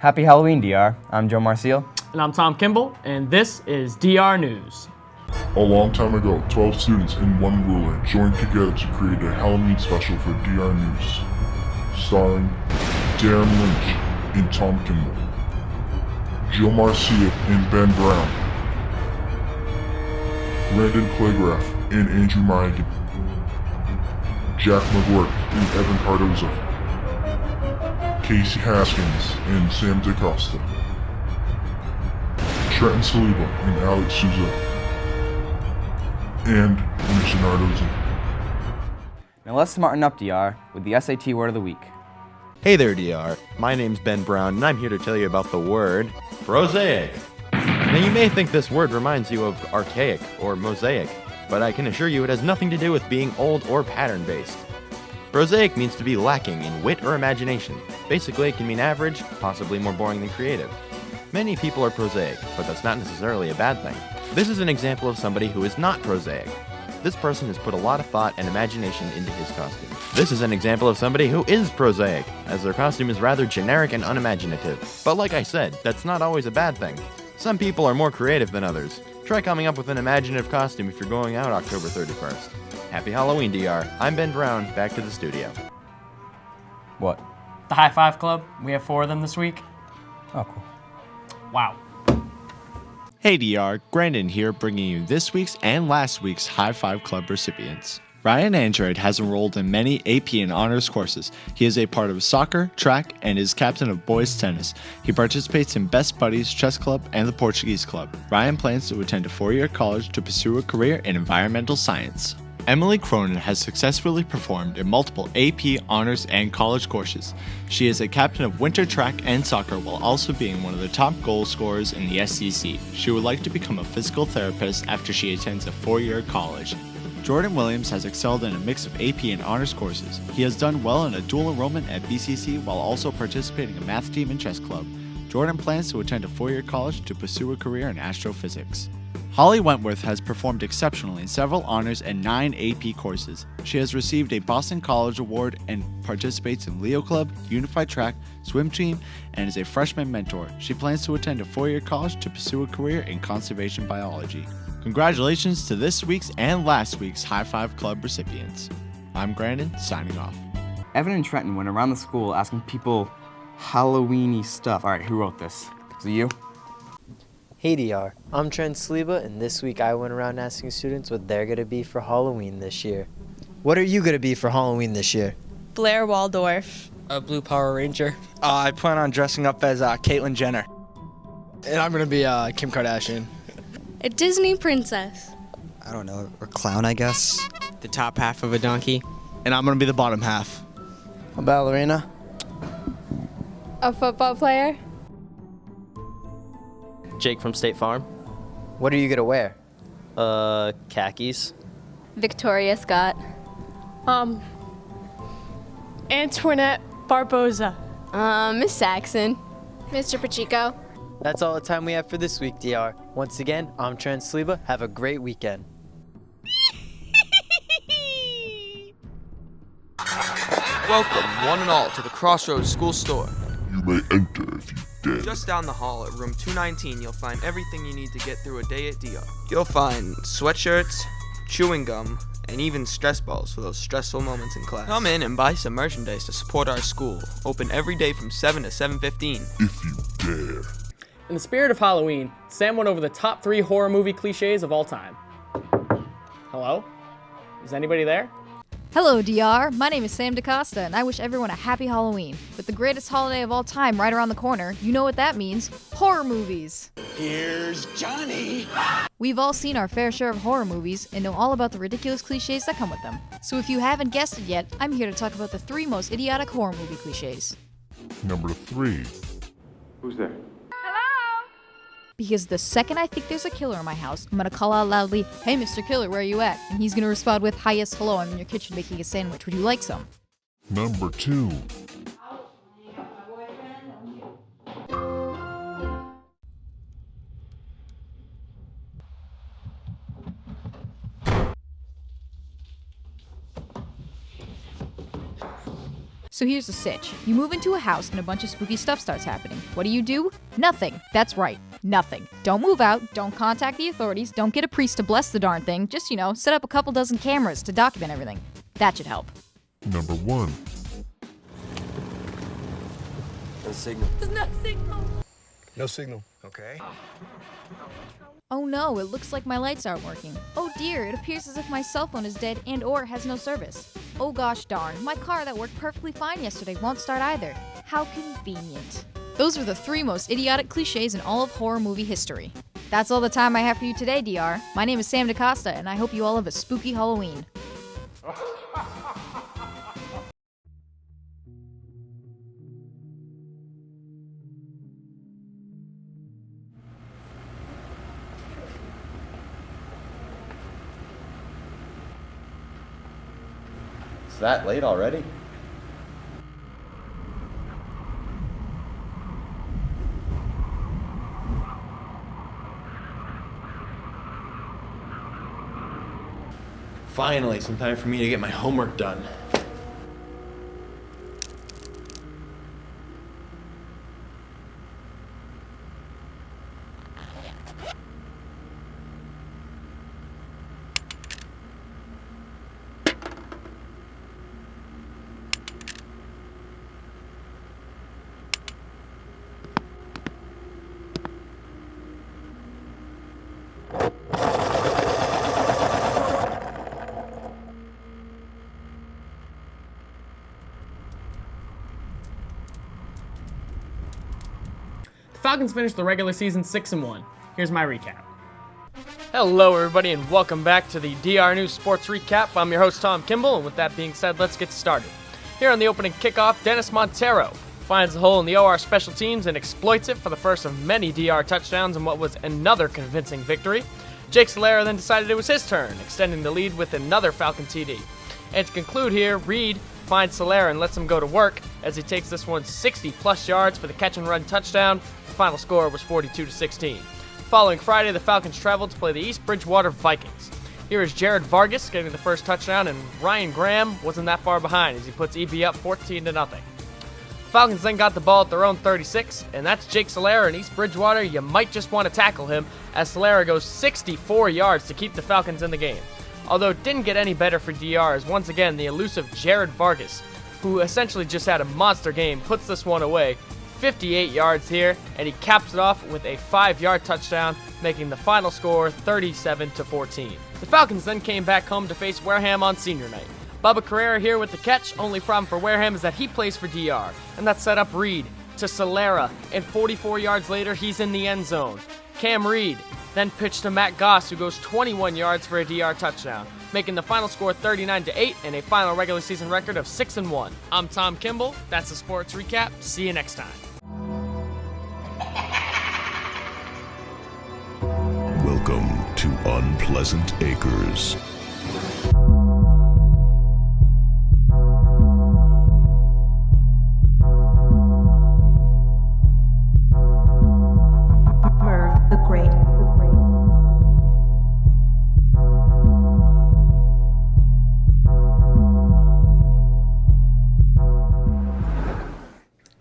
Happy Halloween, DR. I'm Joe Marcial. And I'm Tom Kimball, and this is DR News. A long time ago, 12 students and one ruler joined together to create a Halloween special for DR News, starring Darren Lynch and Tom Kimball, Joe Marcia and Ben Brown, Brandon Claygraf and Andrew Meigen, Jack McGuirk and Evan Cardoza, Casey Haskins and Sam Decosta, Trenton Saliba and Alex Souza, and Mr. Nardozzi. Now let's smarten up, DR, with the SAT word of the week. Hey there, DR. My name's Ben Brown, and I'm here to tell you about the word prosaic. Now, you may think this word reminds you of archaic or mosaic, but I can assure you it has nothing to do with being old or pattern-based. Prosaic means to be lacking in wit or imagination. Basically, it can mean average, possibly more boring than creative. Many people are prosaic, but that's not necessarily a bad thing. This is an example of somebody who is not prosaic. This person has put a lot of thought and imagination into his costume. This is an example of somebody who is prosaic, as their costume is rather generic and unimaginative. But like I said, that's not always a bad thing. Some people are more creative than others. Try coming up with an imaginative costume if you're going out October 31st. Happy Halloween, DR. I'm Ben Brown, back to the studio. What? The High Five Club, we have 4 of them this week. Oh, cool. Wow. Hey DR, Brandon here bringing you this week's and last week's High Five Club recipients. Ryan Android has enrolled in many AP and honors courses. He is a part of soccer, track, and is captain of boys tennis. He participates in Best Buddies Chess Club and the Portuguese Club. Ryan plans to attend a 4-year college to pursue a career in environmental science. Emily Cronin has successfully performed in multiple AP, honors, and college courses. She is a captain of winter track and soccer while also being one of the top goal scorers in the SEC. She would like to become a physical therapist after she attends a 4-year college. Jordan Williams has excelled in a mix of AP and honors courses. He has done well in a dual enrollment at BCC while also participating in math team and chess club. Jordan plans to attend a 4-year college to pursue a career in astrophysics. Holly Wentworth has performed exceptionally in several honors and 9 AP courses. She has received a Boston College Award and participates in Leo Club, Unified Track, Swim Team, and is a freshman mentor. She plans to attend a 4-year college to pursue a career in conservation biology. Congratulations to this week's and last week's High Five Club recipients. I'm Brandon, signing off. Evan and Trenton went around the school asking people Halloween-y stuff. All right, who wrote this? Was it you? Hey DR, I'm Trent Saliba, and this week I went around asking students what they're going to be for Halloween this year. What are you going to be for Halloween this year? Blair Waldorf. A blue Power Ranger. I plan on dressing up as Caitlyn Jenner. And I'm going to be Kim Kardashian. A Disney princess. I don't know, or clown, I guess. The top half of a donkey. And I'm going to be the bottom half. A ballerina. A football player. Jake from State Farm. What are you going to wear? Khakis. Victoria Scott. Antoinette Barboza. Miss Saxon. Mr. Pacheco. That's all the time we have for this week, DR. Once again, I'm Trent Saliba. Have a great weekend. Welcome, one and all, to the Crossroads School Store. You may enter if you dare. Just down the hall at room 219, you'll find everything you need to get through a day at DR. You'll find sweatshirts, chewing gum, and even stress balls for those stressful moments in class. Come in and buy some merchandise to support our school. Open every day from 7 to 7:15. If you dare. In the spirit of Halloween, Sam went over the top 3 horror movie cliches of all time. Hello? Is anybody there? Hello, DR. My name is Sam Decosta, and I wish everyone a happy Halloween. With the greatest holiday of all time right around the corner, you know what that means. Horror movies. Here's Johnny. We've all seen our fair share of horror movies and know all about the ridiculous cliches that come with them. So if you haven't guessed it yet, I'm here to talk about the 3 most idiotic horror movie cliches. Number 3. Who's there? Because the second I think there's a killer in my house, I'm gonna call out loudly, "Hey, Mr. Killer, where are you at?" And he's gonna respond with, "Hi, yes, hello, I'm in your kitchen making a sandwich. Would you like some?" Number 2. So here's the sitch. You move into a house and a bunch of spooky stuff starts happening. What do? Nothing. That's right. Nothing. Don't move out. Don't contact the authorities. Don't get a priest to bless the darn thing. Just, set up a couple dozen cameras to document everything. That should help. Number 1. No signal. There's no signal. No signal. Okay. Oh no, it looks like my lights aren't working. Oh dear, it appears as if my cell phone is dead and or has no service. Oh gosh darn, my car that worked perfectly fine yesterday won't start either. How convenient. Those were the 3 most idiotic cliches in all of horror movie history. That's all the time I have for you today, DR. My name is Sam Decosta, and I hope you all have a spooky Halloween. It's that late already? Finally, some time for me to get my homework done. The Falcons finished the regular season 6-1. Here's my recap. Hello, everybody, and welcome back to the DR News Sports Recap. I'm your host, Tom Kimball, and with that being said, let's get started. Here on the opening kickoff, Dennis Montero finds the hole in the OR special teams and exploits it for the first of many DR touchdowns in what was another convincing victory. Jake Solera then decided it was his turn, extending the lead with another Falcon TD. And to conclude here, Reed finds Solera and lets him go to work as he takes this one 60-plus yards for the catch-and-run touchdown. The final score was 42-16. Following Friday, the Falcons traveled to play the East Bridgewater Vikings. Here is Jared Vargas getting the first touchdown, and Ryan Graham wasn't that far behind as he puts EB up 14-0. Falcons then got the ball at their own 36, and that's Jake Solera in East Bridgewater. You might just want to tackle him as Solera goes 64 yards to keep the Falcons in the game. Although it didn't get any better for DR as once again the elusive Jared Vargas, who essentially just had a monster game, puts this one away. 58 yards here, and he caps it off with a 5-yard touchdown, making the final score 37-14. The Falcons then came back home to face Wareham on senior night. Bubba Carrera here with the catch. Only problem for Wareham is that he plays for DR, and that set up Reed to Solera, and 44 yards later, he's in the end zone. Cam Reed then pitched to Matt Goss, who goes 21 yards for a DR touchdown, making the final score 39-8 and a final regular season record of 6-1. I'm Tom Kimball. That's the sports recap. See you next time. Welcome to Unpleasant Acres. Merv the Great.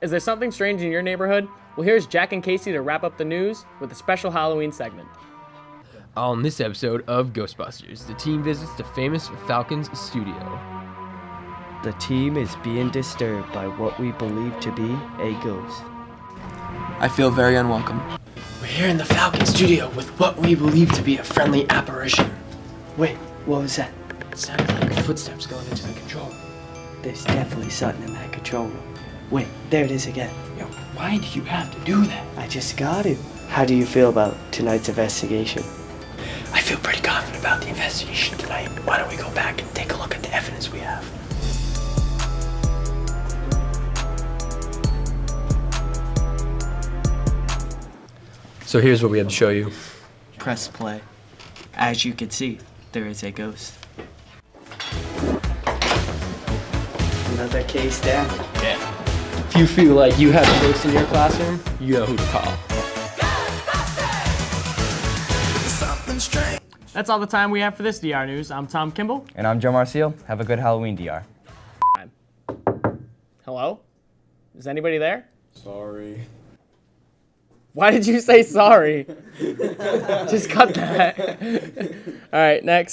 Is there something strange in your neighborhood? Well, here's Jack and Casey to wrap up the news with a special Halloween segment. On this episode of Ghostbusters, the team visits the famous Falcons studio. The team is being disturbed by what we believe to be a ghost. I feel very unwelcome. We're here in the Falcon studio with what we believe to be a friendly apparition. Wait, what was that? It sounded like footsteps going into the control room. There's definitely something in that control room. Wait, there it is again. Yo, why do you have to do that? I just got it. How do you feel about tonight's investigation? I feel pretty confident about the investigation tonight. Why don't we go back and take a look at the evidence we have? So here's what we have to show you. Press play. As you can see, there is a ghost. Another case down. Yeah. If you feel like you have a ghost in your classroom, you know who to call. That's all the time we have for this DR News. I'm Tom Kimball. And I'm Joe Marcial. Have a good Halloween, DR. Hello? Is anybody there? Sorry. Why did you say sorry? Just cut that. All right, next.